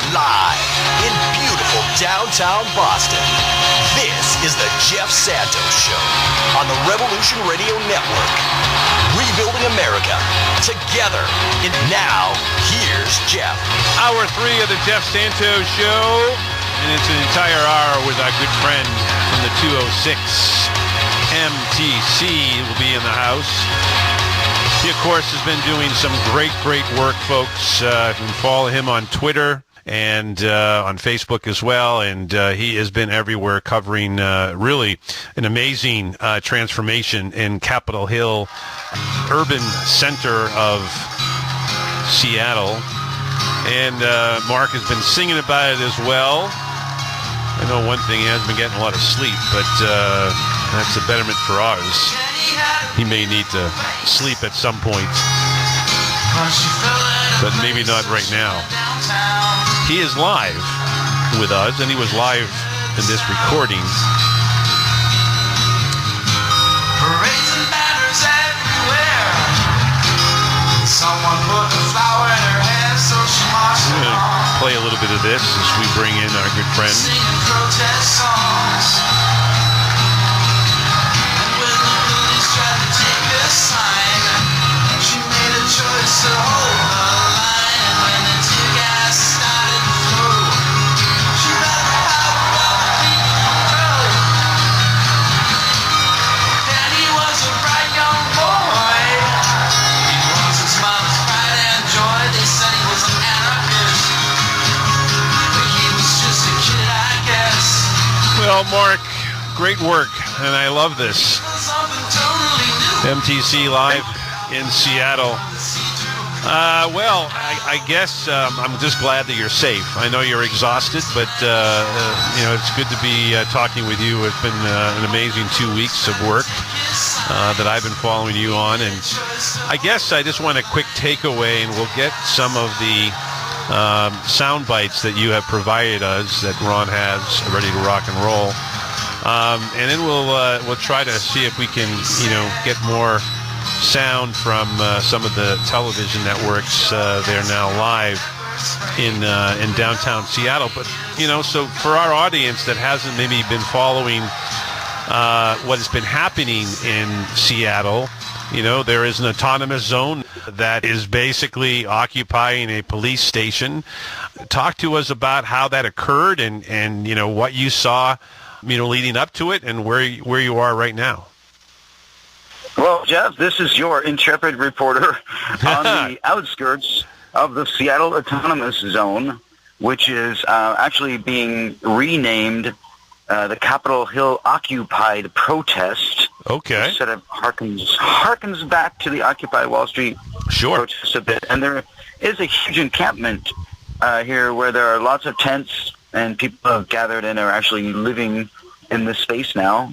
Live in beautiful downtown Boston, this is the Jeff Santos Show on the Revolution Radio Network. Rebuilding America together. And now, here's Jeff. Hour 3 of the Jeff Santos Show. And it's an entire hour with our good friend from the 206. MTC will be in the house. He, of course, has been doing some great work, folks. You can follow him on Twitter and on Facebook as well. And he has been everywhere covering really an amazing transformation in Capitol Hill, urban center of Seattle. And Mark has been singing about it as well. I know one thing, he hasn't been getting a lot of sleep, but that's a betterment for ours. He may need to sleep at some point, but maybe not right now. He is live with us, and he was live in this recording. Parades and banners everywhere. Someone put a flower in her hair, so she marched along. Play a little bit of this as we bring in our good friend. Singing protest songs. And when the police tried to take this sign, she made a choice to hold the line. And when the tear gas started to flow, she ran the power of the people control. Danny was a bright young boy. He was his mother's pride and joy. They said he was an anarchist, but he was just a kid, I guess. Well, Mark, great work, and I love this. Something totally new. MTC Live in Seattle. Well, I guess I'm just glad that you're safe. I know you're exhausted, but it's good to be talking with you. It's been an amazing 2 weeks of work that I've been following you on, and I guess I just want a quick takeaway, and we'll get some of the sound bites that you have provided us that Ron has ready to rock and roll, and then we'll try to see if we can get more sound from some of the television networks. They're now live in downtown Seattle. But so for our audience that hasn't maybe been following what has been happening in Seattle, there is an autonomous zone that is basically occupying a police station. Talk to us about how that occurred and what you saw leading up to it and where you are right now. Well, Jeff, this is your intrepid reporter on the outskirts of the Seattle Autonomous Zone, which is actually being renamed the Capitol Hill Occupied Protest. Okay. Which sort of harkens back to the Occupy Wall Street protest a bit. And there is a huge encampment here where there are lots of tents and people have gathered and are actually living in this space now.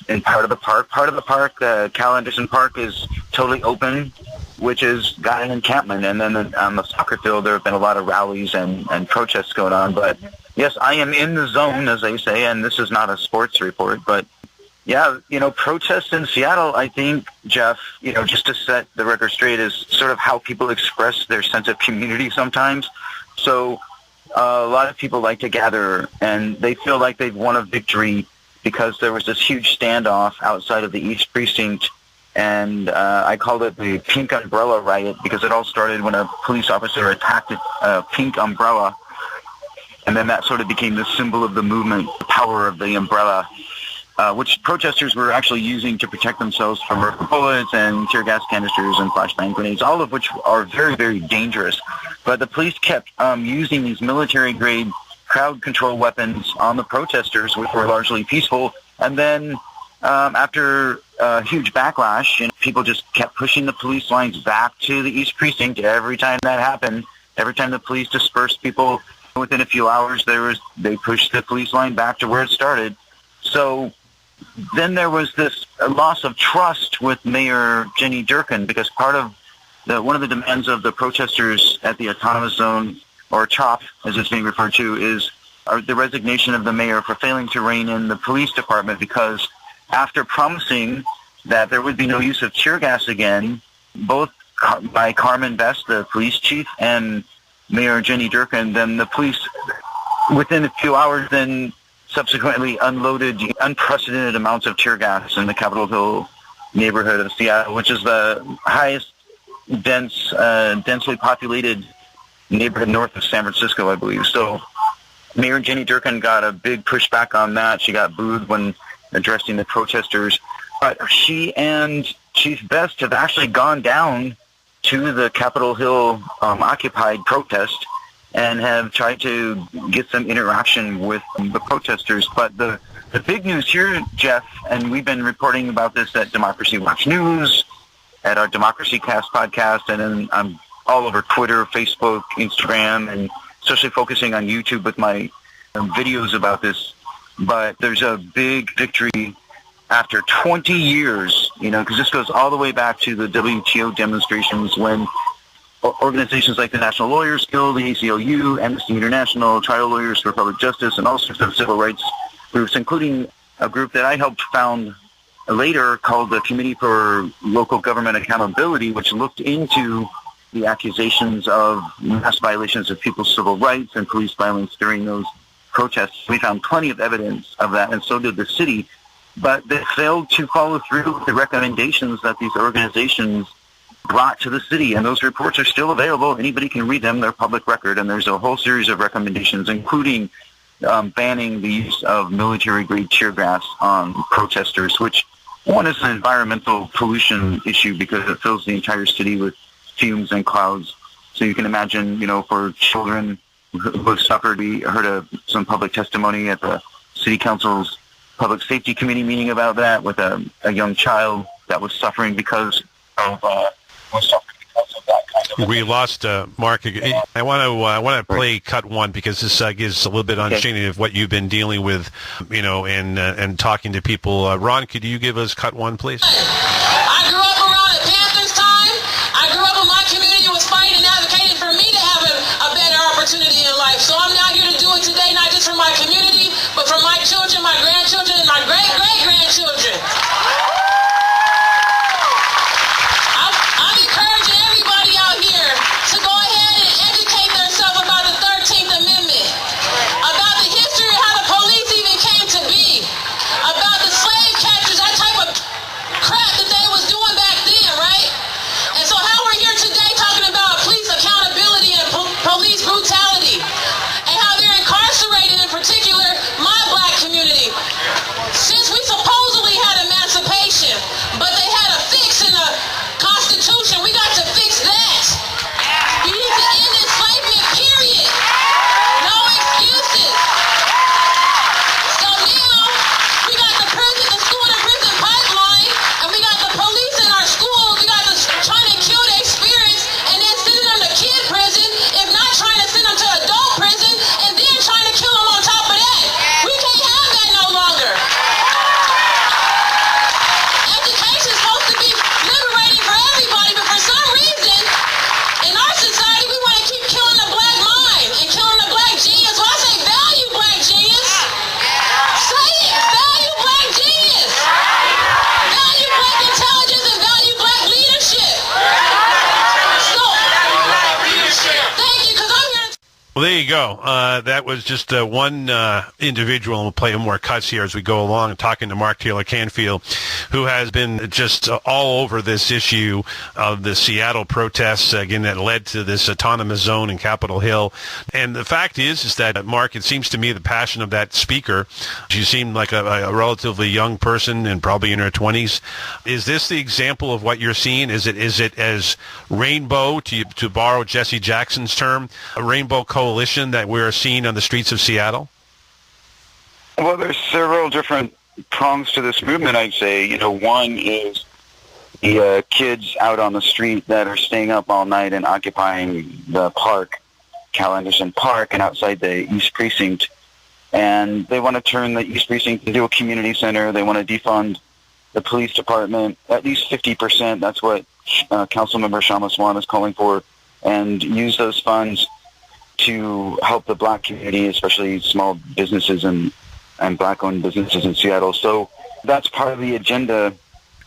In part of the park. Part of the park, Cal Anderson Park, is totally open, which has got an encampment. And then on the soccer field, there have been a lot of rallies and protests going on. But, yes, I am in the zone, as they say, and this is not a sports report. But, yeah, protests in Seattle, I think, Jeff, just to set the record straight, is sort of how people express their sense of community sometimes. So a lot of people like to gather, and they feel like they've won a victory because there was this huge standoff outside of the East Precinct, and I called it the Pink Umbrella Riot because it all started when a police officer attacked a pink umbrella, and then that sort of became the symbol of the movement, the power of the umbrella, which protesters were actually using to protect themselves from rubber bullets and tear gas canisters and flashbang grenades, all of which are very, very dangerous. But the police kept using these military-grade crowd control weapons on the protesters, which were largely peaceful. And then after a huge backlash, people just kept pushing the police lines back to the East Precinct. Every time that happened, every time the police dispersed people, within a few hours, they pushed the police line back to where it started. So then there was this loss of trust with Mayor Jenny Durkan, because part of one of the demands of the protesters at the Autonomous Zone, or CHOP, as it's being referred to, is the resignation of the mayor for failing to rein in the police department, because after promising that there would be no use of tear gas again, both by Carmen Best, the police chief, and Mayor Jenny Durkan, then the police, within a few hours, then subsequently unloaded unprecedented amounts of tear gas in the Capitol Hill neighborhood of Seattle, which is the highest densely populated neighborhood north of San Francisco, I believe. So Mayor Jenny Durkan got a big pushback on that. She got booed when addressing the protesters. But she and Chief Best have actually gone down to the Capitol Hill occupied protest and have tried to get some interaction with the protesters. But the big news here, Jeff, and we've been reporting about this at Democracy Watch News, at our Democracy Cast podcast, and then I'm all over Twitter, Facebook, Instagram, and especially focusing on YouTube with my videos about this. But there's a big victory after 20 years, because this goes all the way back to the WTO demonstrations when organizations like the National Lawyers Guild, the ACLU, Amnesty International, Trial Lawyers for Public Justice, and all sorts of civil rights groups, including a group that I helped found later called the Committee for Local Government Accountability, which looked into the accusations of mass violations of people's civil rights and police violence during those protests. We found plenty of evidence of that, and so did the city. But they failed to follow through with the recommendations that these organizations brought to the city, and those reports are still available. Anybody can read them. They're public record, and there's a whole series of recommendations, including banning the use of military-grade tear gas on protesters, which, one, is an environmental pollution issue because it fills the entire city with fumes and clouds. So you can imagine, for children who have suffered, we heard some public testimony at the City Council's Public Safety Committee meeting about that with a young child that was suffering because of that kind of. We lost Mark. I want to play cut one because this gives a little bit understanding of what you've been dealing with, and talking to people. Ron, could you give us cut one, please? I grew up around the Panthers time. I grew up when my community was fighting and advocating for me to have a better opportunity in life. So I'm now here to do it today, not just for my community, but for my children, my grandchildren, and my great-great-grandchildren. I'm encouraging everybody out here to go ahead and educate themselves about the 13th Amendment, about the history of how the police even came to be, about the slave catchers, that type of crap that they was doing back then, right? And so how we're here today talking about police accountability and police brutality, and how they're incarcerated, in particular, my black community. Since we supposedly had emancipation, but they had a fix in the Constitution, we got to fix that. We need to end enslavement, period. No excuses. So now, we got the prison, the school to prison pipeline, and we got the police in our schools. We got the trying to kill their spirits and then sending them to kid prison, if not trying to send them to adult prison, and then trying to kill them on top of that. We can't have that no longer. Education is supposed to be liberating for everybody, but for some reason, in our society, we want to keep killing the black mind and killing the black genius. So I say value black genius. Say it, value black genius. Value black intelligence and value black leadership. So, thank you, because I'm here to... Well, there you go. That was just one individual, and we'll play more cuts here as we go along, talking to Mark Taylor-Canfield, who has been just all over this issue of the Seattle protests, again, that led to this autonomous zone in Capitol Hill. And the fact is that, Mark, it seems to me the passion of that speaker, she seemed like a relatively young person and probably in her 20s. Is this the example of what you're seeing? Is it as rainbow, to borrow Jesse Jackson's term, a rainbow coalition that we're seeing on the streets of Seattle? Well, there's several different prongs to this movement, I'd say. One is the kids out on the street that are staying up all night and occupying the park, Cal Anderson Park, and outside the East Precinct. And they want to turn the East Precinct into a community center. They want to defund the police department, at least 50%. That's what Councilmember Shama Swan is calling for, and use those funds to help the black community, especially small businesses and black-owned businesses in Seattle. So that's part of the agenda,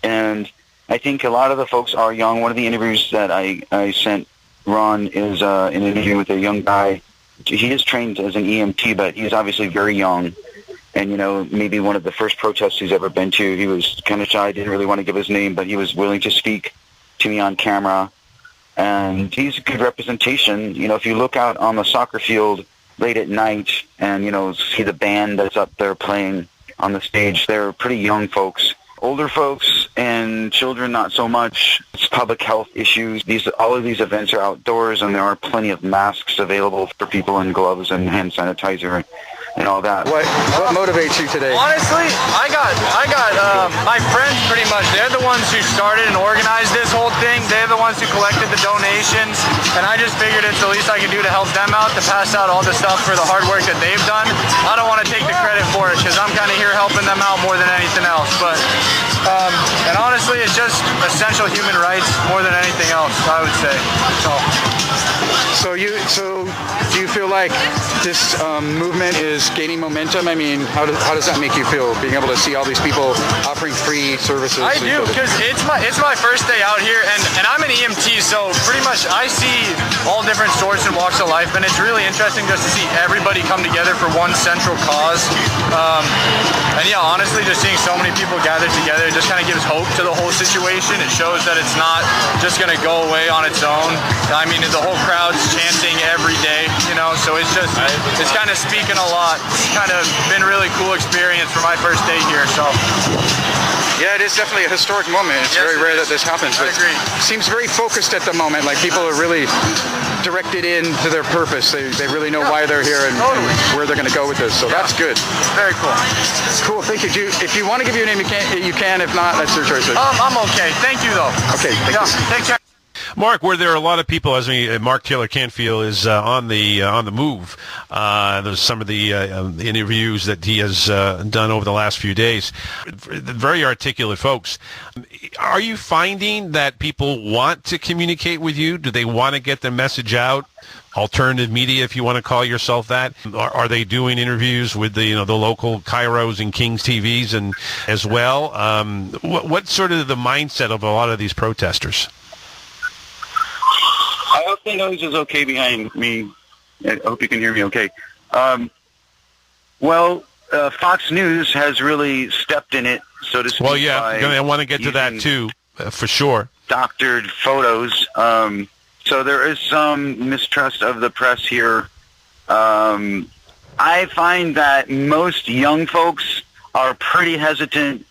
and I think a lot of the folks are young. One of the interviews that I sent Ron is in an interview with a young guy. He is trained as an EMT, but he's obviously very young. And, maybe one of the first protests he's ever been to, he was kind of shy, didn't really want to give his name, but he was willing to speak to me on camera. And he's a good representation. If you look out on the soccer field late at night and, see the band that's up there playing on the stage, they're pretty young folks. Older folks and children, not so much. It's public health issues. All of these events are outdoors, and there are plenty of masks available for people, and gloves and hand sanitizer and all that. What motivates you today? Honestly, I got my friends pretty much. They're the ones who started and organized this whole thing. They're the ones who collected the donations, and I just figured it's the least I can do to help them out, to pass out all the stuff for the hard work that they've done. I don't want to take the credit for it because I'm kind of here helping them out more than anything else. But and honestly, it's just essential human rights more than anything else, I would say. So do you feel like this movement is gaining momentum? I mean, how does that make you feel, being able to see all these people offering free services? I do, because it's my first day out here, and I'm an EMT, so pretty much I see all different sorts and walks of life, and it's really interesting just to see everybody come together for one central cause. And yeah, honestly, just seeing so many people gathered together, it just kind of gives hope to the whole situation. It shows that it's not just going to go away on its own. I mean, the whole crowd's chanting every day, so it's kind of speaking a lot. It's kind of been a really cool experience for my first day here, so. Yeah, it is definitely a historic moment. It's very rare that this happens. I agree. It seems very focused at the moment, like people are really directed into their purpose. They really know why they're here and where they're going to go with this, so that's good. Very cool. Cool, thank you. If you want to give your name, you can. If not, that's your choice. I'm okay. Thank you, though. Okay, thank you. Take care. Mark, were there a lot of people, Mark Taylor-Canfield is on the move. There's some of the interviews that he has done over the last few days. Very articulate folks. Are you finding that people want to communicate with you? Do they want to get the message out? Alternative media, if you want to call yourself that. Are they doing interviews with the local Kairos and Kings TVs and as well? What's sort of the mindset of a lot of these protesters? I hope the noise is okay behind me. I hope you can hear me okay. Fox News has really stepped in it, so to speak. Well, yeah, I want to get to that too, for sure. Doctored photos. So there is some mistrust of the press here. I find that most young folks are pretty hesitant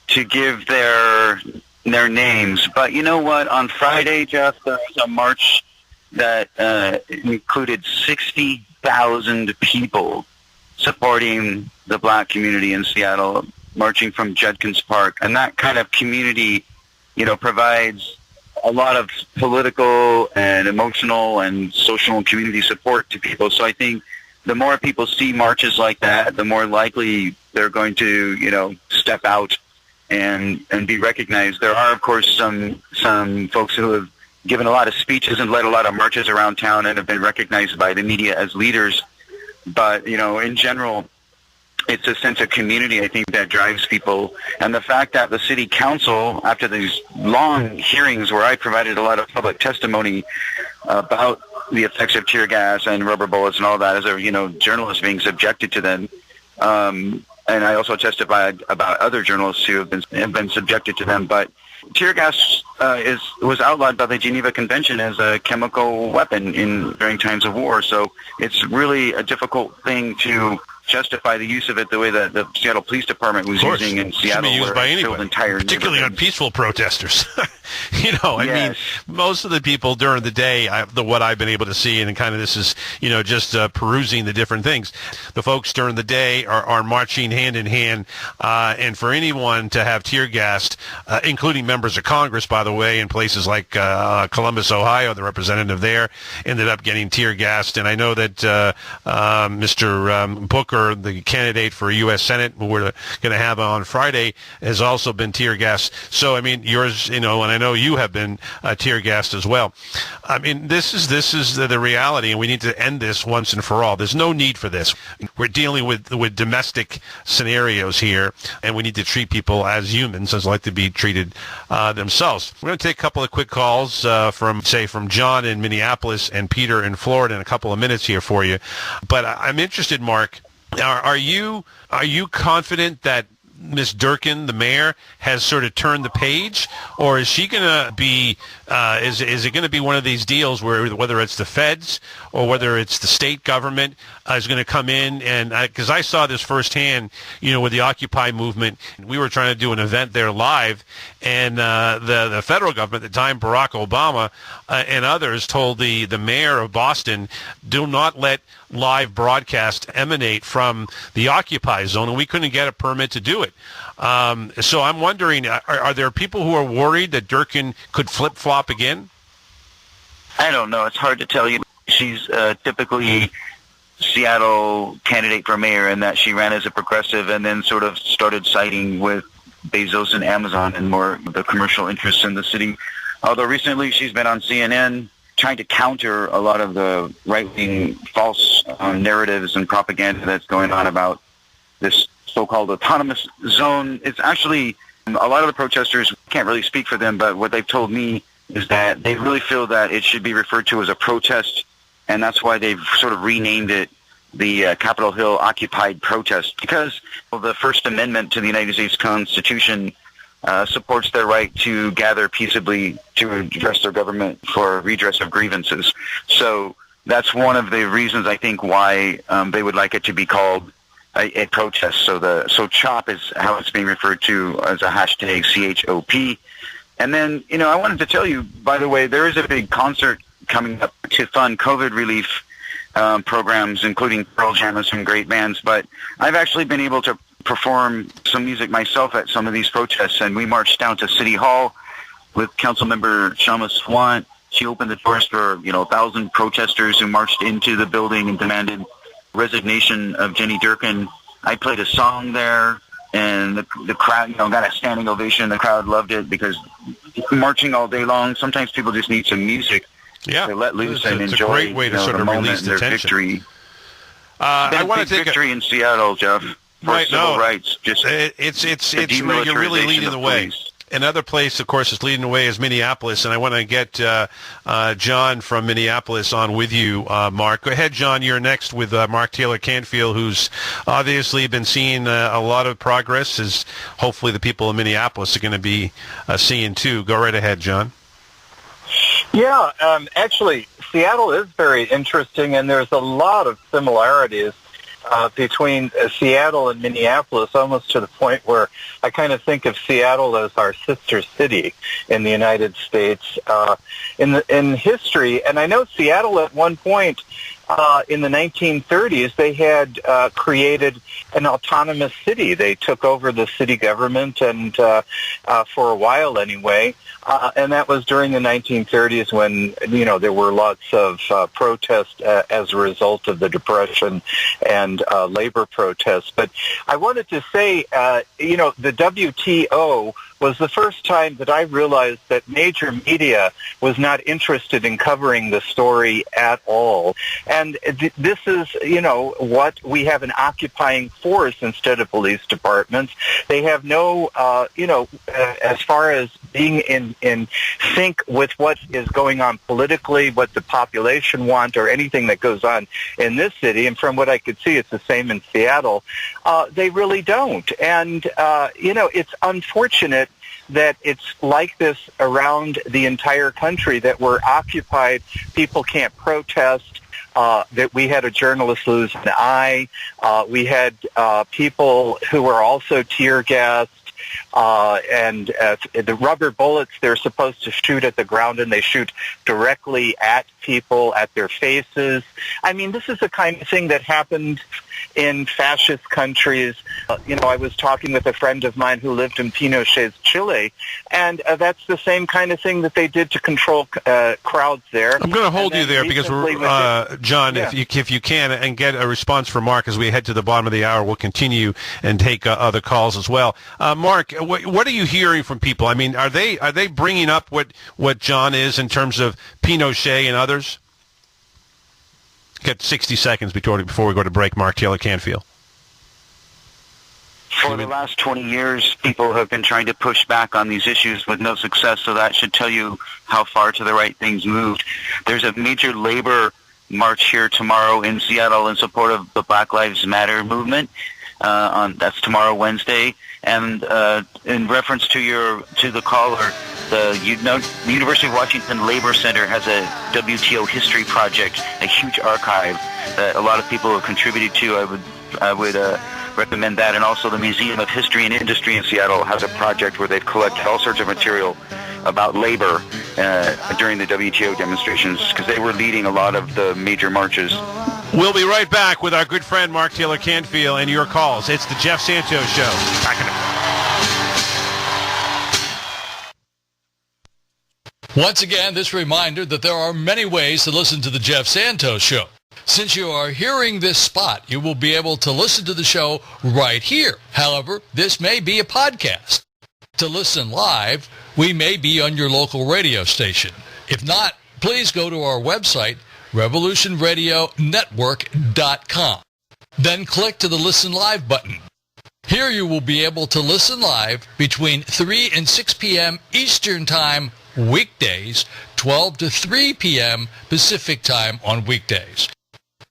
to give their names. But you know what? On Friday, Jeff, there was a march that included 60,000 people supporting the black community in Seattle, marching from Judkins Park. And that kind of community, provides a lot of political and emotional and social and community support to people. So I think the more people see marches like that, the more likely they're going to, step out and be recognized. There are, of course, some folks who have given a lot of speeches and led a lot of marches around town and have been recognized by the media as leaders. But, in general, it's a sense of community, I think, that drives people. And the fact that the city council, after these long hearings where I provided a lot of public testimony about the effects of tear gas and rubber bullets and all that, as a, journalist being subjected to them, and I also testified about other journalists who have been subjected to them. But tear gas was outlawed by the Geneva Convention as a chemical weapon during times of war. So it's really a difficult thing to justify the use of it the way that the Seattle Police Department was using in Seattle, used by anybody, particularly on peaceful protesters. I mean, most of the people during the day, what I've been able to see, and kind of this is, just perusing the different things. The folks during the day are marching hand in hand, and for anyone to have tear gassed, including members of Congress, by the way, in places like Columbus, Ohio, the representative there ended up getting tear gassed, and I know that Mr. Booker, the candidate for U.S. Senate, who we're going to have on Friday, has also been tear gassed. So, I mean, yours, and I know you have been tear gassed as well. I mean, this is the reality, and we need to end this once and for all. There's no need for this. We're dealing with domestic scenarios here, and we need to treat people as humans, as like to be treated themselves. We're going to take a couple of quick calls from John in Minneapolis and Peter in Florida in a couple of minutes here for you. But I'm interested, Mark, are you confident that Ms. Durkin, the mayor, has sort of turned the page, or is she going to be? Is it going to be one of these deals where whether it's the feds or whether it's the state government is going to come in? And because I saw this firsthand, with the Occupy movement, we were trying to do an event there live, and the federal government at the time, Barack Obama and others, told the mayor of Boston, do not let live broadcast emanate from the Occupy zone, and we couldn't get a permit to do it. So I'm wondering, are there people who are worried that Durkin could flip-flop again? I don't know. It's hard to tell you. She's typically Seattle candidate for mayor, and that she ran as a progressive and then sort of started siding with Bezos and Amazon and more the commercial interests in the city. Although recently she's been on CNN trying to counter a lot of the right-wing false narratives and propaganda that's going on about this so-called autonomous zone. It's actually, a lot of the protesters, can't really speak for them, but what they've told me is that they really feel that it should be referred to as a protest, and that's why they've sort of renamed it the Capitol Hill Occupied Protest, because the First Amendment to the United States Constitution supports their right to gather peaceably to address their government for redress of grievances. So that's one of the reasons, I think, why they would like it to be called a protest. So CHOP is how it's being referred to as a hashtag CHOP. And then, I wanted to tell you, by the way, there is a big concert coming up to fund COVID relief programs, including Pearl Jam and some great bands. But I've actually been able to perform some music myself at some of these protests, and we marched down to City Hall with Councilmember Shama Swant. She opened the doors for 1,000 protesters who marched into the building and demanded resignation of Jenny Durkin. I played a song there, and the crowd got a standing ovation. The crowd loved it because marching all day long, sometimes people just need some music to let loose and enjoy. It's a great way to sort of release the tension. Victory. I want to take victory in Seattle, Jeff. For civil rights, it's you're really leading the way. Another place, of course, is leading the way is Minneapolis, and I want to get John from Minneapolis on with you, Mark. Go ahead, John. You're next with Mark Taylor-Canfield, who's obviously been seeing a lot of progress, as hopefully the people in Minneapolis are going to be seeing too. Go right ahead, John. Yeah, actually, Seattle is very interesting, and there's a lot of similarities between Seattle and Minneapolis, almost to the point where I kind of think of Seattle as our sister city in the United States in history. And I know Seattle at one point in the 1930s, they had created an autonomous city. They took over the city government, and for a while anyway, and that was during the 1930s when, there were lots of protests as a result of the Depression and labor protests. But I wanted to say, the WTO was the first time that I realized that major media was not interested in covering the story at all. And this is, what we have, an occupying force instead of police departments. They have no, as far as being in sync with what is going on politically, what the population want, or anything that goes on in this city. And from what I could see, it's the same in Seattle. They really don't. And, it's unfortunate that it's like this around the entire country, that we're occupied, people can't protest, that we had a journalist lose an eye, we had people who were also tear gassed, and the rubber bullets, they're supposed to shoot at the ground, and they shoot directly at people, at their faces. I mean, this is the kind of thing that happened in fascist countries. I was talking with a friend of mine who lived in Pinochet's Chile, and that's the same kind of thing that they did to control crowds there. I'm going to hold you there because we're, John, yeah. if you can, and get a response from Mark as we head to the bottom of the hour, we'll continue and take other calls as well. Mark, Mark, what are you hearing from people? I mean, are they bringing up what John is in terms of Pinochet and others? Got 60 seconds before we go to break. Mark Taylor-Canfield. For the last 20 years, people have been trying to push back on these issues with no success, so that should tell you how far to the right things moved. There's a major labor march here tomorrow in Seattle in support of the Black Lives Matter movement. That's tomorrow, Wednesday. And in reference to the caller, the University of Washington Labor Center has a WTO history project, a huge archive that a lot of people have contributed to. I would recommend that. And also the Museum of History and Industry in Seattle has a project where they've collected all sorts of material about labor during the WTO demonstrations, because they were leading a lot of the major marches. We'll be right back with our good friend Mark Taylor-Canfield and your calls. It's the Jeff Santos Show. Back in a minute. Once again, this reminder that there are many ways to listen to the Jeff Santos Show. Since you are hearing this spot, you will be able to listen to the show right here. However, this may be a podcast. To listen live, we may be on your local radio station. If not, please go to our website, revolutionradionetwork.com. Then click to the Listen Live button. Here you will be able to listen live between 3 and 6 p.m. Eastern Time weekdays, 12 to 3 p.m. Pacific Time on weekdays.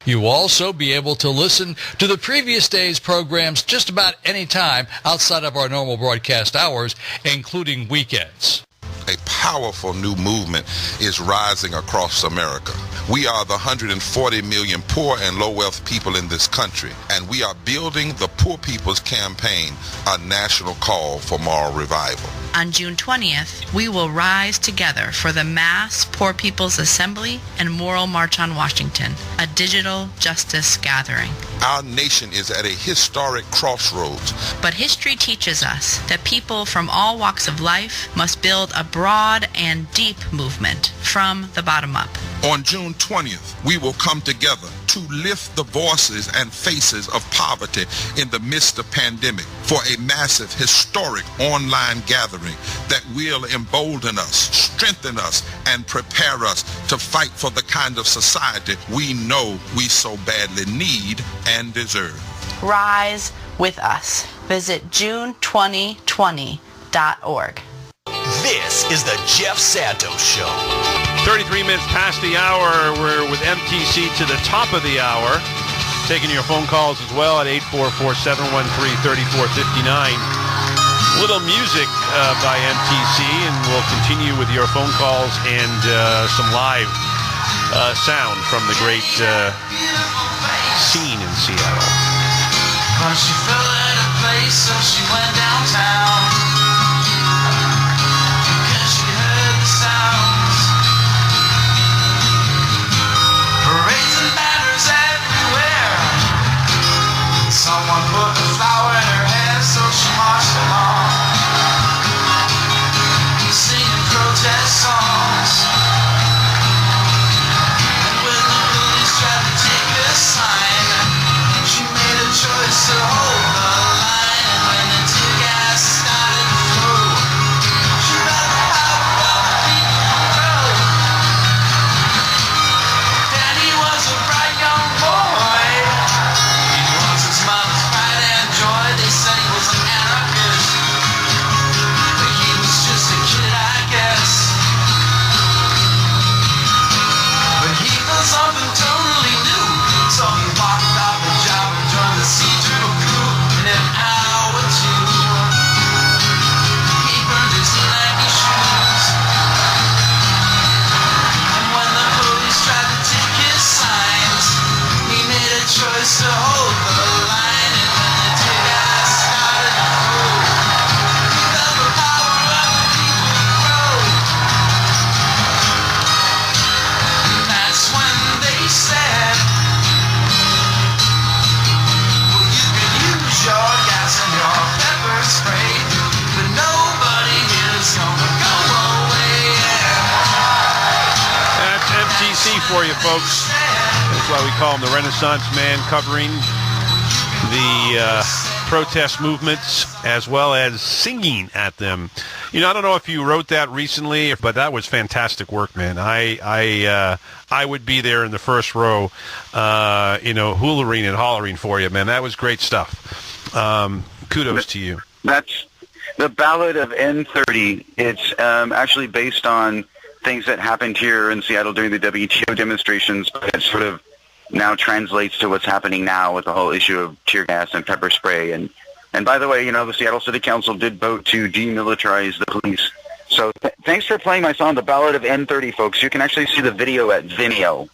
You will also be able to listen to the previous day's programs just about any time outside of our normal broadcast hours, including weekends. A powerful new movement is rising across America. We are the 140 million poor and low-wealth people in this country, and we are building the Poor People's Campaign, a national call for moral revival. On June 20th, we will rise together for the Mass Poor People's Assembly and Moral March on Washington, a digital justice gathering. Our nation is at a historic crossroads. But history teaches us that people from all walks of life must build a broad and deep movement from the bottom up. On June 20th, we will come together to lift the voices and faces of poverty in the midst of pandemic for a massive, historic online gathering that will embolden us, strengthen us, and prepare us to fight for the kind of society we know we so badly need and deserve. Rise with us. Visit June2020.org. This is the Jeff Santos Show. 33 minutes past the hour. We're with MTC to the top of the hour. Taking your phone calls as well at 844-713-3459. Little music by MTC, and we'll continue with your phone calls and some live sound from the great scene in Seattle. She fell at a place, so she went downtown. Cause she heard the sounds. Parades and banners everywhere. Someone put a flower in her hair, so she marched along, singing protest songs. And when the police tried to take her sign, she made a choice to hold the line. And when the tear gas started to flow, she felt the power of the people grow. Danny was a bright young boy. He was his mother's pride and joy. They said he was an anarchist, but he was just a kid, I guess. But he felt something totally new, so he walked off the job and joined the C2 crew. In an hour or two, he burned his Nike shoes. And when the police tried to take his signs, he made a choice to hold the line. And when the tear gas started to flow, he felt the power of the people grow. And that's when they said, well, you can use your gas and your pepper spray, but nobody here's gonna go away. That's MTC for you, folks. That's why we call him the Renaissance Man, covering the protest movements as well as singing at them. You know, I don't know if you wrote that recently, but that was fantastic work, man. I would be there in the first row, hollering and hollering for you, man. That was great stuff. Kudos to you. That's the Ballad of N30. It's actually based on things that happened here in Seattle during the WTO demonstrations, but it sort of now translates to what's happening now with the whole issue of tear gas and pepper spray. And by the way, the Seattle City Council did vote to demilitarize the police. So thanks for playing my song, The Ballad of N30, folks. You can actually see the video at Vimeo.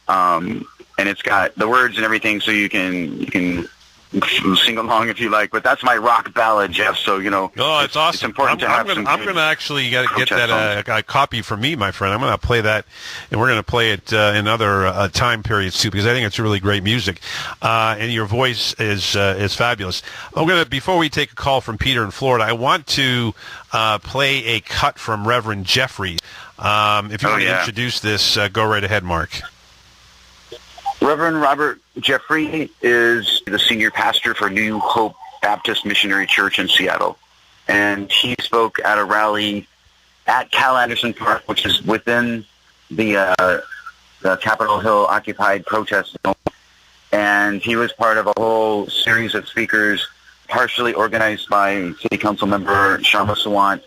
And it's got the words and everything, so you can sing along if you like, but that's my rock ballad, Jeff. So it's awesome. It's important to have. I'm going to actually get that a copy for me, my friend. I'm going to play that, and we're going to play it in other time periods too, because I think it's really great music, and your voice is fabulous. Before we take a call from Peter in Florida, I want to play a cut from Reverend Jeffrey. If you want to introduce this, go right ahead, Mark. Reverend Robert Jeffrey is the senior pastor for New Hope Baptist Missionary Church in Seattle. And he spoke at a rally at Cal Anderson Park, which is within the Capitol Hill occupied protest zone. And he was part of a whole series of speakers partially organized by City Council member Sharma Sawant.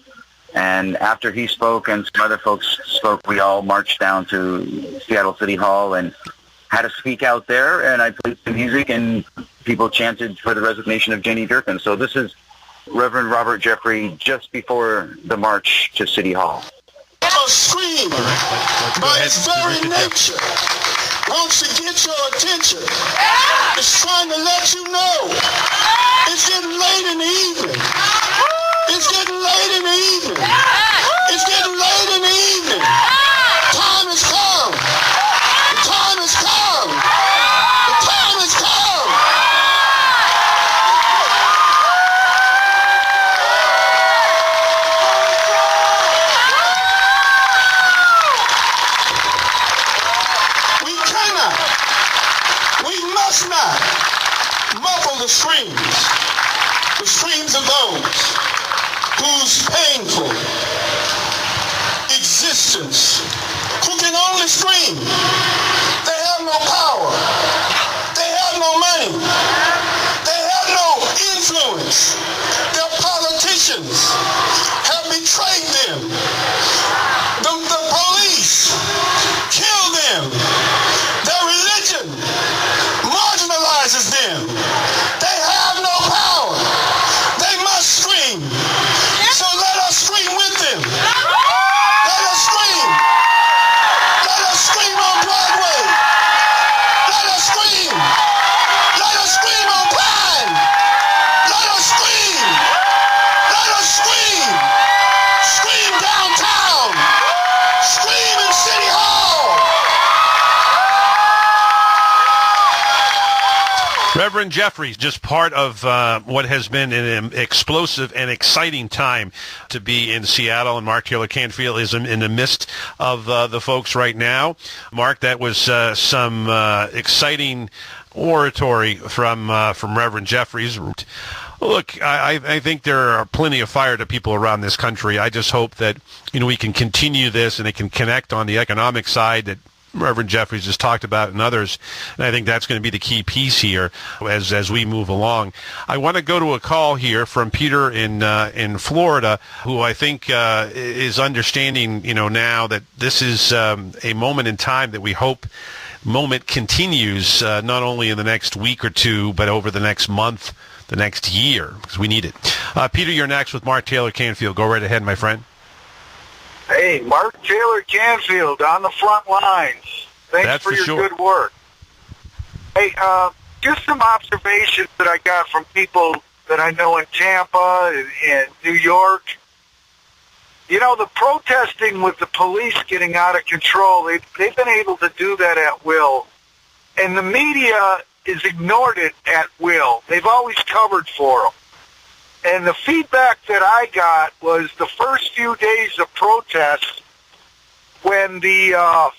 And after he spoke and some other folks spoke, we all marched down to Seattle City Hall and had to speak out there, and I played some music, and people chanted for the resignation of Jenny Durkin. So this is Reverend Robert Jeffrey just before the march to City Hall. A scream by its very nature wants to get your attention. It's trying to let you know it's getting late in the evening. It's getting late in the evening. It's getting late in the evening. Time has come. The time has come. The time has come. We cannot, we must not muffle the screams of those whose painful existence, who can only scream. They have no power. They have no money. They have no influence. Their politicians have betrayed them. The police kill them. Their religion marginalizes them. They have no power. They must scream. So let us scream with them. Let us scream. Let us scream on Broadway. Let us scream. Let us scream on Pine. Let us scream. Let us scream. Scream downtown. Scream in City Hall. Reverend Jeffries, just part of what has been an explosive and exciting time to be in Seattle, and Mark Taylor-Canfield is in the midst of the folks right now. Mark, that was some exciting oratory from Reverend Jeffries. Look, I think there are plenty of fire to people around this country. I just hope that we can continue this and it can connect on the economic side that Reverend Jeffries just talked about and others, and I think that's going to be the key piece here as we move along. I want to go to a call here from Peter in Florida, who I think is understanding, now that this is a moment in time that we hope continues not only in the next week or two, but over the next month, the next year, because we need it. Peter, you're next with Mark Taylor-Canfield. Go right ahead, my friend. Hey, Mark Taylor-Canfield on the front lines. Thanks for your good work. Hey, just some observations that I got from people that I know in Tampa and New York. The protesting with the police getting out of control, they've been able to do that at will. And the media has ignored it at will. They've always covered for them. And the feedback that I got was the first few days of protest when the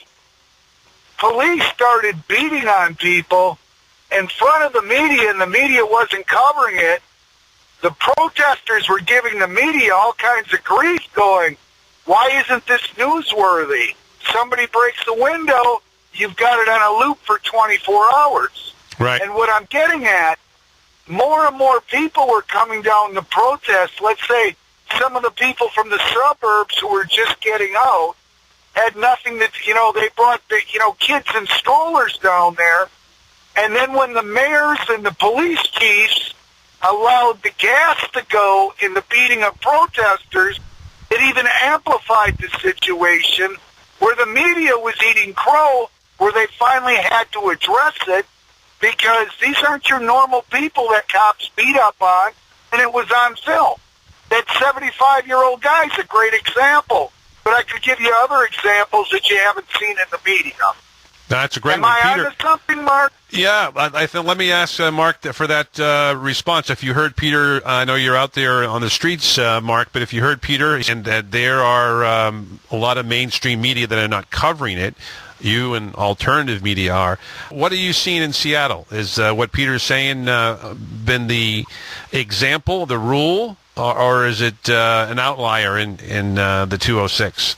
police started beating on people in front of the media, and the media wasn't covering it, the protesters were giving the media all kinds of grief, going, why isn't this newsworthy? Somebody breaks the window, you've got it on a loop for 24 hours. Right. And what I'm getting at, more and more people were coming down to protest. Let's say some of the people from the suburbs who were just getting out had nothing that, they brought the, kids in strollers down there. And then when the mayors and the police chiefs allowed the gas to go in the beating of protesters, it even amplified the situation where the media was eating crow, where they finally had to address it, because these aren't your normal people that cops beat up on, and it was on film. That 75-year-old guy's a great example, but I could give you other examples that you haven't seen in the media. That's a great Am one, I Peter. onto something, Mark? Yeah, I think. Let me ask Mark for that response. If you heard Peter, I know you're out there on the streets, Mark, but if you heard Peter, and that there are a lot of mainstream media that are not covering it, you and alternative media are. What are you seeing in Seattle? Is what Peter's saying been the example, the rule, or is it an outlier in the 206?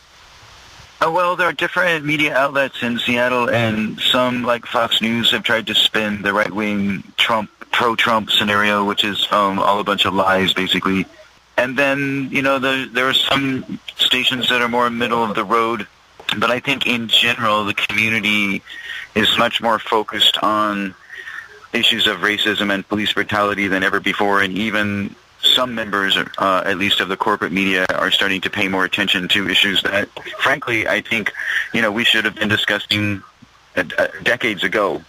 Well, there are different media outlets in Seattle, and some, like Fox News, have tried to spin the right-wing pro-Trump scenario, which is all a bunch of lies, basically. And then, there are some stations that are more middle of the road. But I think in general, the community is much more focused on issues of racism and police brutality than ever before. And even some members, at least of the corporate media, are starting to pay more attention to issues that, frankly, I think, we should have been discussing decades ago.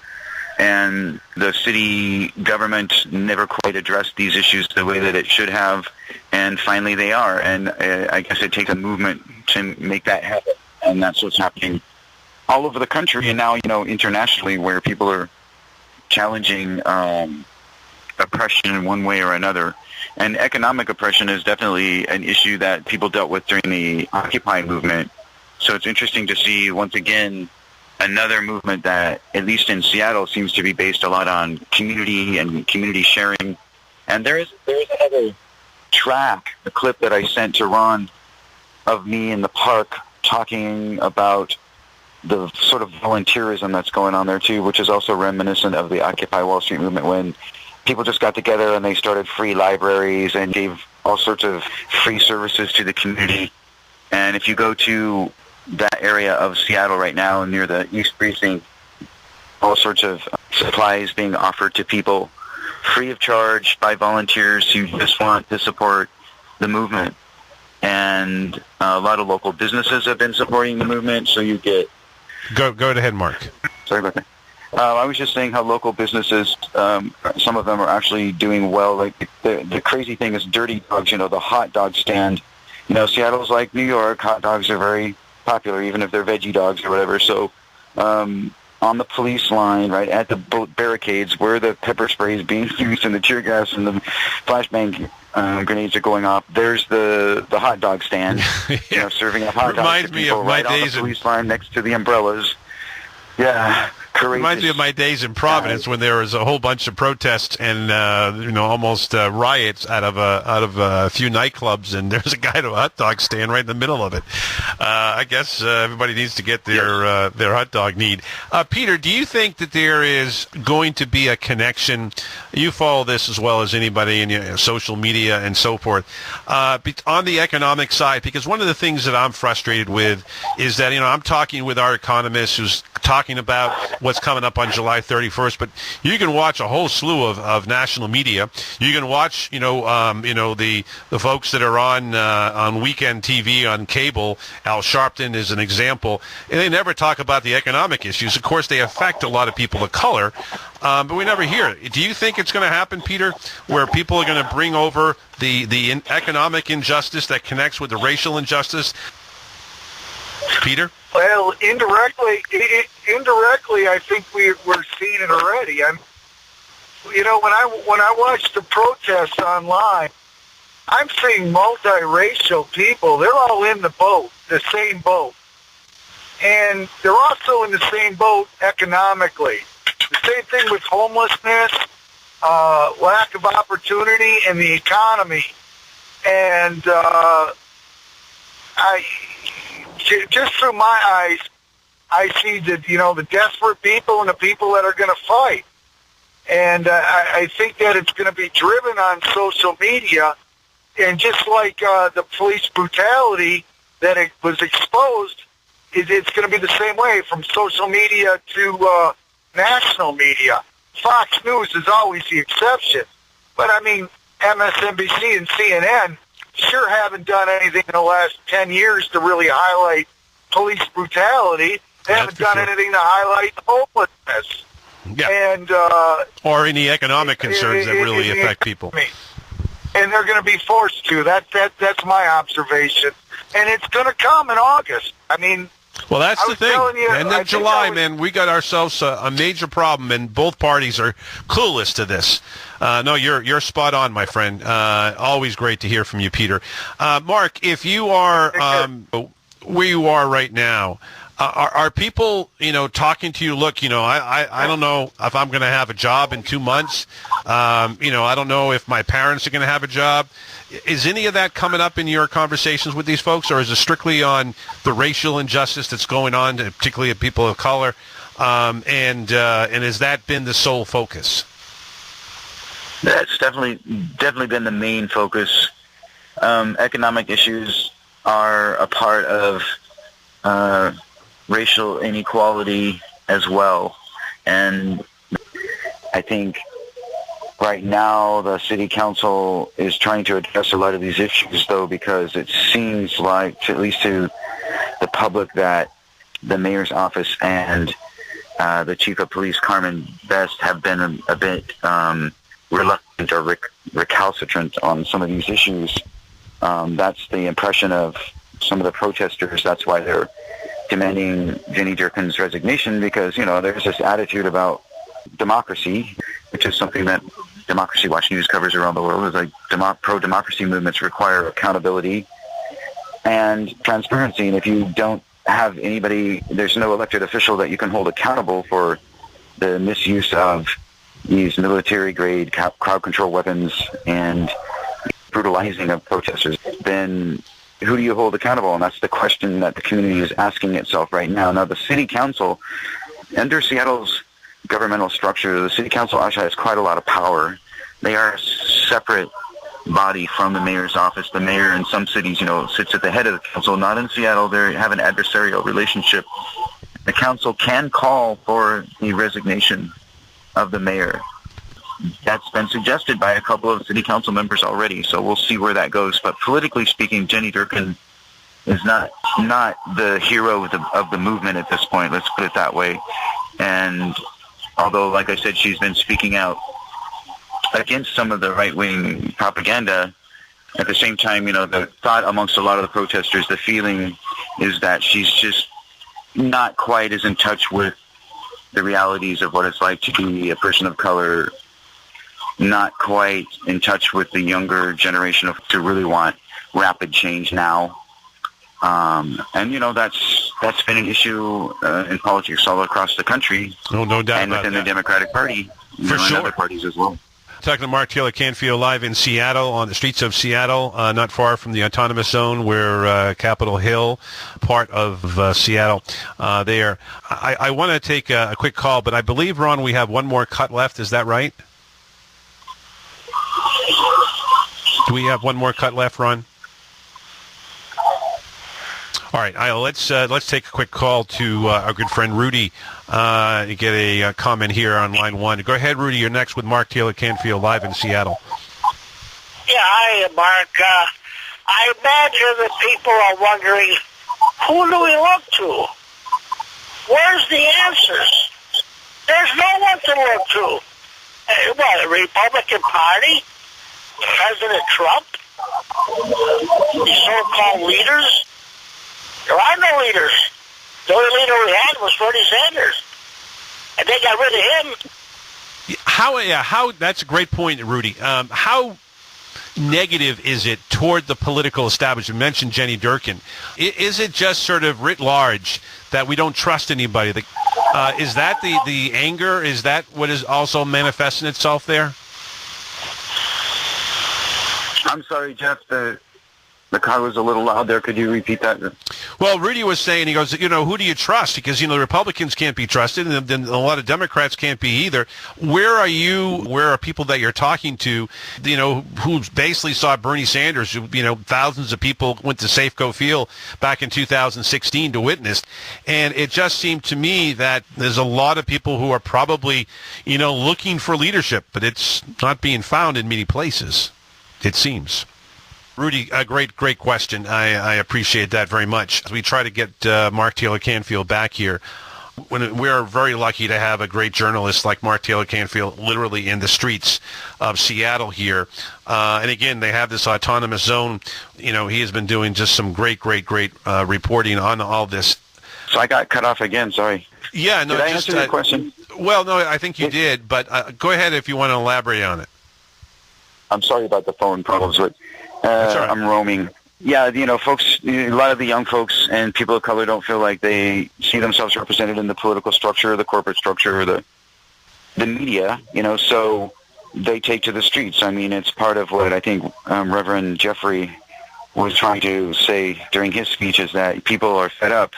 And the city government never quite addressed these issues the way that it should have. And finally they are. And I guess it takes a movement to make that happen. And that's what's happening all over the country and now, internationally, where people are challenging oppression in one way or another. And economic oppression is definitely an issue that people dealt with during the Occupy movement. So it's interesting to see, once again, another movement that, at least in Seattle, seems to be based a lot on community and community sharing. And there is another track, a clip that I sent to Ron of me in the park, talking about the sort of volunteerism that's going on there too, which is also reminiscent of the Occupy Wall Street movement, when people just got together and they started free libraries and gave all sorts of free services to the community. And if you go to that area of Seattle right now near the East Precinct, all sorts of supplies being offered to people free of charge by volunteers who just want to support the movement. And a lot of local businesses have been supporting the movement, so you get... Go ahead, Mark. Sorry about that. I was just saying how local businesses, some of them are actually doing well. Like the crazy thing is Dirty Dogs, the hot dog stand. Seattle's like New York. Hot dogs are very popular, even if they're veggie dogs or whatever. So on the police line, right, at the barricades where the pepper spray is being used and the tear gas and the flashbang grenades are going off, there's the hot dog stand, serving up hot dogs to people right on the police line next to the umbrellas. Yeah. Courageous. Reminds me of my days in Providence when there was a whole bunch of protests and almost riots out of a few nightclubs, and there's a guy at a hot dog stand right in the middle of it. I guess everybody needs to get their hot dog need. Peter, do you think that there is going to be a connection? You follow this as well as anybody in social media and so forth on the economic side, because one of the things that I'm frustrated with is that I'm talking with our economist who's talking about what's coming up on July 31st, but you can watch a whole slew of national media. You can watch, the folks that are on weekend TV on cable. Al Sharpton is an example, and they never talk about the economic issues. Of course, they affect a lot of people of color, but we never hear it. Do you think it's going to happen, Peter, where people are going to bring over the economic injustice that connects with the racial injustice? Peter? Well, indirectly, I think we're seeing it already. When I watch the protests online, I'm seeing multiracial people. They're all in the boat, the same boat, and they're also in the same boat economically. The same thing with homelessness. lack of opportunity in the economy. And just through my eyes, I see that, the desperate people and the people that are going to fight. And I think that it's going to be driven on social media. And just like the police brutality that it was exposed, it's going to be the same way from social media to national media. Fox News is always the exception. But, I mean, MSNBC and CNN sure haven't done anything in the last 10 years to really highlight police brutality. They haven't done anything to highlight homelessness. Yeah. And, or any economic concerns that really affect people. And they're going to be forced to. That's my observation. And it's going to come in August. I mean, well, that's the thing. And then July, man, we got ourselves a major problem, and both parties are clueless to this. No, you're spot on, my friend. Always great to hear from you, Peter. Mark, if you are where you are right now, are people, talking to you? Look, I don't know if I'm going to have a job in 2 months. I don't know if my parents are going to have a job. Is any of that coming up in your conversations with these folks, or is it strictly on the racial injustice that's going on, particularly of people of color? And has that been the sole focus? That's definitely been the main focus. Economic issues are a part of racial inequality as well. And I think right now the city council is trying to address a lot of these issues, though, because it seems like, at least to the public, that the mayor's office and the chief of police, Carmen Best, have been a bit reluctant or recalcitrant on some of these issues. That's the impression of some of the protesters. That's why they're demanding Jenny Durkin's resignation, because, there's this attitude about democracy, which is something that Democracy Watch News covers around the world, is like pro-democracy movements require accountability and transparency. And if you don't have anybody, there's no elected official that you can hold accountable for the misuse of these military-grade crowd control weapons and brutalizing of protesters, then who do you hold accountable? And that's the question that the community is asking itself right now. Now, the city council, under Seattle's governmental structure, the city council actually has quite a lot of power. They are a separate body from the mayor's office. The mayor in some cities, sits at the head of the council. Not in Seattle. They have an adversarial relationship. The council can call for the resignation of the mayor. That's been suggested by a couple of city council members already, so we'll see where that goes. But politically speaking, Jenny Durkin is not the hero of the movement at this point, let's put it that way. And although, like I said, she's been speaking out against some of the right-wing propaganda, at the same time, the thought amongst a lot of the protesters, the feeling is that she's just not quite as in touch with the realities of what it's like to be a person of color, not quite in touch with the younger generation to really want rapid change now. And, that's been an issue in politics all across the country. No doubt about that. And within the Democratic Party. For sure. And other parties as well. Talking to Mark Taylor-Canfield live in Seattle, on the streets of Seattle, not far from the autonomous zone where Capitol Hill, part of Seattle, there. I want to take a quick call, but I believe, Ron, we have one more cut left. Is that right? Do we have one more cut left, Ron? All right, let's take a quick call to our good friend Rudy to get a comment here on line one. Go ahead, Rudy. You're next with Mark Taylor-Canfield live in Seattle. Yeah, hi, Mark. I imagine that people are wondering, who do we look to? Where's the answers? There's no one to look to. What, the Republican Party? President Trump? The so-called leaders? There are no leaders. The only leader we had was Bernie Sanders. And they got rid of him. How? That's a great point, Rudy. How negative is it toward the political establishment? You mentioned Jenny Durkin. Is it just sort of writ large that we don't trust anybody? Is that the anger? Is that what is also manifesting itself there? I'm sorry, Jeff. The car was a little loud there. Could you repeat that? Well, Rudy was saying, he goes, who do you trust? Because, the Republicans can't be trusted, and then a lot of Democrats can't be either. Where are you? Where are people that you're talking to, who basically saw Bernie Sanders, who, thousands of people went to Safeco Field back in 2016 to witness. And it just seemed to me that there's a lot of people who are probably, looking for leadership, but it's not being found in many places, it seems. Rudy, a great question. I appreciate that very much. As we try to get Mark Taylor-Canfield back here, we're very lucky to have a great journalist like Mark Taylor-Canfield literally in the streets of Seattle here. And again, they have this autonomous zone. He has been doing just some great reporting on all this. So I got cut off again, sorry. Yeah, no. Did I answer your question? Well, no, I think you did, but go ahead if you want to elaborate on it. I'm sorry about the phone problems, but I'm roaming. Yeah, folks, a lot of the young folks and people of color don't feel like they see themselves represented in the political structure, the corporate structure, or the media, so they take to the streets. I mean, it's part of what I think Reverend Jeffrey was trying to say during his speech, is that people are fed up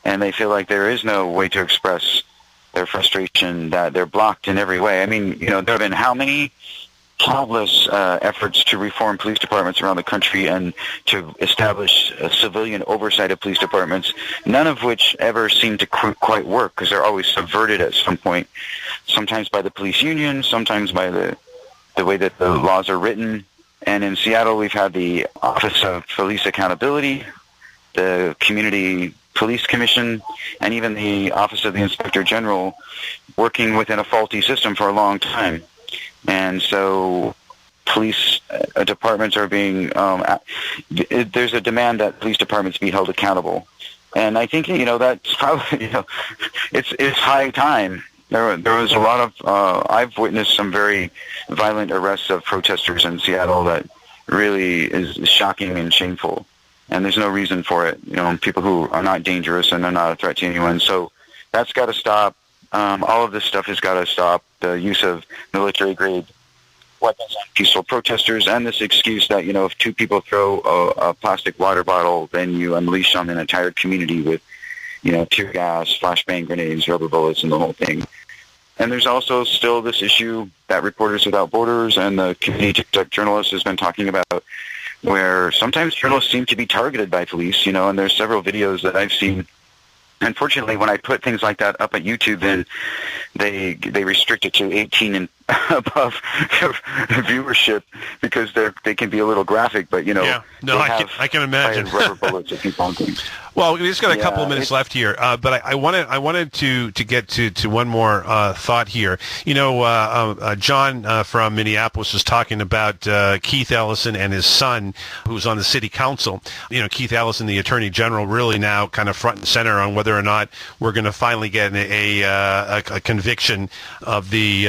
and they feel like there is no way to express their frustration, that they're blocked in every way. I mean, there have been how many countless efforts to reform police departments around the country and to establish civilian oversight of police departments, none of which ever seem to quite work because they're always subverted at some point, sometimes by the police union, sometimes by the way that the laws are written. And in Seattle, we've had the Office of Police Accountability, the Community Police Commission, and even the Office of the Inspector General working within a faulty system for a long time. And so police departments are being, there's a demand that police departments be held accountable. And I think, that's probably, it's high time. There was a lot of, I've witnessed some very violent arrests of protesters in Seattle that really is shocking and shameful. And there's no reason for it. People who are not dangerous and are not a threat to anyone. So that's got to stop. All of this stuff has got to stop. The use of military-grade weapons on peaceful protesters, and this excuse that, if two people throw a plastic water bottle, then you unleash on an entire community with, tear gas, flashbang grenades, rubber bullets, and the whole thing. And there's also still this issue that Reporters Without Borders and the community tech journalist has been talking about, where sometimes journalists seem to be targeted by police, and there's several videos that I've seen. Unfortunately, when I put things like that up at YouTube, then they restrict it to 18 and above viewership because they can be a little graphic. But I can imagine rubber bullets at people and things. Well, we just got a couple of minutes left here, but I wanted to get to one more thought here. John from Minneapolis was talking about Keith Ellison and his son, who's on the city council. Keith Ellison, the attorney general, really now kind of front and center on whether or not we're going to finally get a conviction of the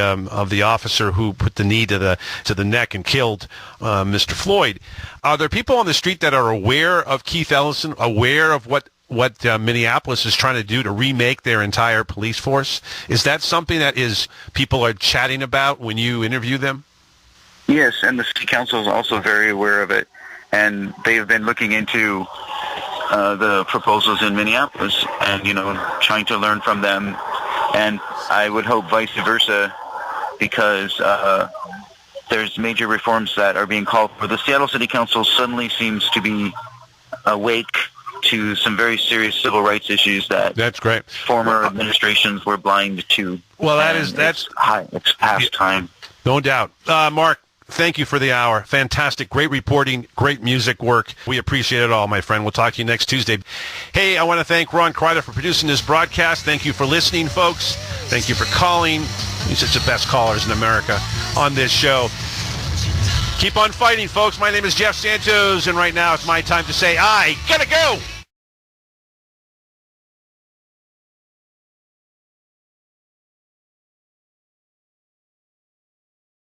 officer who put the knee to the neck and killed Mr. Floyd. Are there people on the street that are aware of Keith Ellison, aware of what Minneapolis is trying to do to remake their entire police force? Is that something that people are chatting about when you interview them? Yes, and the city council is also very aware of it, and they've been looking into the proposals in Minneapolis and, trying to learn from them. And I would hope vice versa, because there's major reforms that are being called for. The Seattle City Council suddenly seems to be awake to some very serious civil rights issues that that's great. Former administrations were blind to. Well, that's it's past time. No doubt. Mark, thank you for the hour. Fantastic. Great reporting. Great music work. We appreciate it all, my friend. We'll talk to you next Tuesday. Hey, I want to thank Ron Kreider for producing this broadcast. Thank you for listening, folks. Thank you for calling. You're such the best callers in America on this show. Keep on fighting, folks. My name is Jeff Santos, and right now it's my time to say, I gotta go.